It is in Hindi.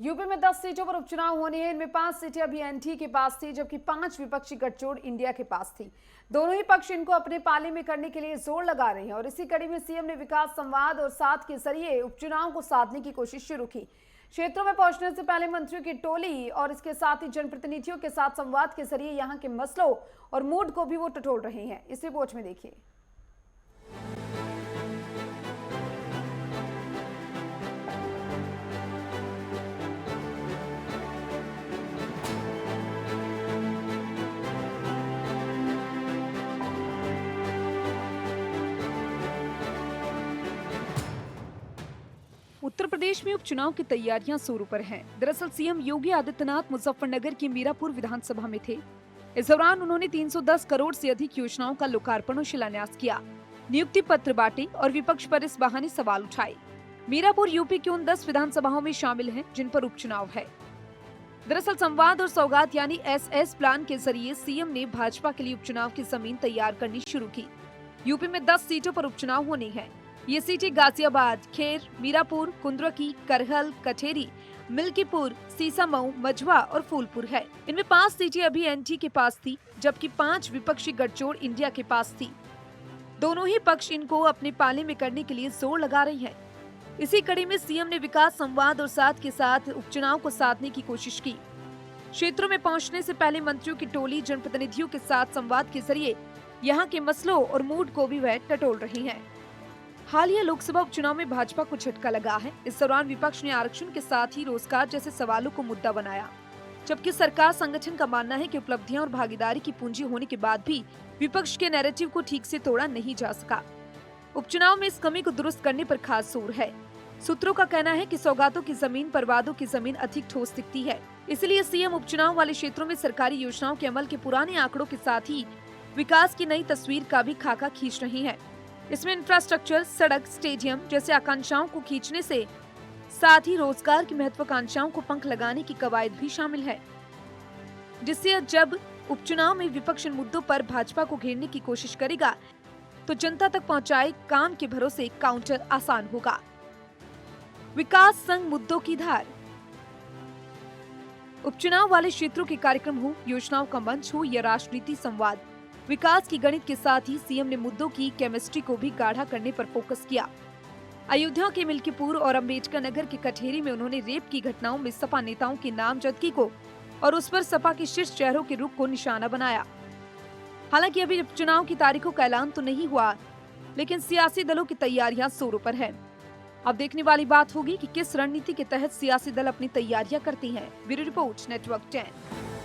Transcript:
यूपी में 10 सीटों पर उपचुनाव होने हैं। इनमें 5 सीटें अभी एनडीए के पास थी, जबकि 5 विपक्षी गठजोड़ इंडिया के पास थी। दोनों ही पक्ष इनको अपने पाले में करने के लिए जोर लगा रहे हैं और इसी कड़ी में सीएम ने विकास संवाद और साथ के जरिए उपचुनाव को साधने की कोशिश शुरू की। क्षेत्रों में पहुंचने से पहले मंत्रियों की टोली और इसके साथ ही जनप्रतिनिधियों के साथ संवाद के जरिए यहां के मसलों और मूड को भी वो टटोल रहे हैं। इस रिपोर्ट में देखिए। उत्तर प्रदेश में उपचुनाव की तैयारियां जोरों पर हैं। दरअसल सीएम योगी आदित्यनाथ मुजफ्फरनगर की मीरापुर विधानसभा में थे। इस दौरान उन्होंने 310 करोड़ से अधिक योजनाओं का लोकार्पण और शिलान्यास किया, नियुक्ति पत्र बांटे और विपक्ष पर इस बहाने सवाल उठाए। मीरापुर यूपी की उन 10 विधानसभाओं में शामिल है जिन पर उपचुनाव है। दरअसल संवाद और सौगात यानी SS प्लान के जरिए सीएम ने भाजपा के लिए उपचुनाव की जमीन तैयार करनी शुरू की। यूपी में 10 सीटों पर उपचुनाव होने हैं। ये सीटें गाजियाबाद, खेर, मीरापुर, कुंद्रकी, करहल, कठेरी, मिल्कीपुर, सीसामऊ, मझवा और फूलपुर है। इनमें 5 सीटें अभी एनडीए के पास थी, जबकि 5 विपक्षी गठजोड़ इंडिया के पास थी। दोनों ही पक्ष इनको अपने पाले में करने के लिए जोर लगा रहे हैं। इसी कड़ी में सीएम ने विकास संवाद और साथ के साथ उपचुनाव को साधने की कोशिश की। क्षेत्रों में पहुंचने से पहले मंत्रियों की टोली जनप्रतिनिधियों के साथ संवाद के जरिए यहाँ के मसलों और मूड को भी वह टटोल रही है। हालिया लोकसभा उपचुनाव में भाजपा को झटका लगा है। इस दौरान विपक्ष ने आरक्षण के साथ ही रोजगार जैसे सवालों को मुद्दा बनाया, जबकि सरकार संगठन का मानना है कि उपलब्धियां और भागीदारी की पूंजी होने के बाद भी विपक्ष के नैरेटिव को ठीक से तोड़ा नहीं जा सका। उपचुनाव में इस कमी को दुरुस्त करने पर खास जोर है। सूत्रों का कहना है कि सौगातों की जमीन पर वादों की जमीन अधिक ठोस दिखती है, इसलिए सीएम उपचुनाव वाले क्षेत्रों में सरकारी योजनाओं के अमल के पुराने आंकड़ों के साथ ही विकास की नई तस्वीर का भी खाका खींच रही है। इसमें इंफ्रास्ट्रक्चर, सड़क, स्टेडियम जैसे आकांक्षाओं को खींचने से साथ ही रोजगार की महत्वाकांक्षाओं को पंख लगाने की कवायद भी शामिल है, जिससे जब उपचुनाव में विपक्ष इन मुद्दों पर भाजपा को घेरने की कोशिश करेगा तो जनता तक पहुंचाए काम के भरोसे काउंटर आसान होगा। विकास संग मुद्दों की धार। उपचुनाव वाले क्षेत्रों के कार्यक्रम हो, योजनाओं का मंच हो या राजनीति संवाद, विकास की गणित के साथ ही सीएम ने मुद्दों की केमिस्ट्री को भी गाढ़ा करने पर फोकस किया। अयोध्या के मिल्कीपुर और अंबेडकर नगर के कठेरी में उन्होंने रेप की घटनाओं में सपा नेताओं की नामजदगी को और उस पर सपा के शीर्ष चेहरों के रुख को निशाना बनाया। हालांकि अभी उपचुनाव की तारीखों का ऐलान तो नहीं हुआ, लेकिन सियासी दलों की तैयारियां जोरों पर है। अब देखने वाली बात होगी कि किस रणनीति के तहत सियासी दल अपनी तैयारियां करती हैं। Bureau report, network 10।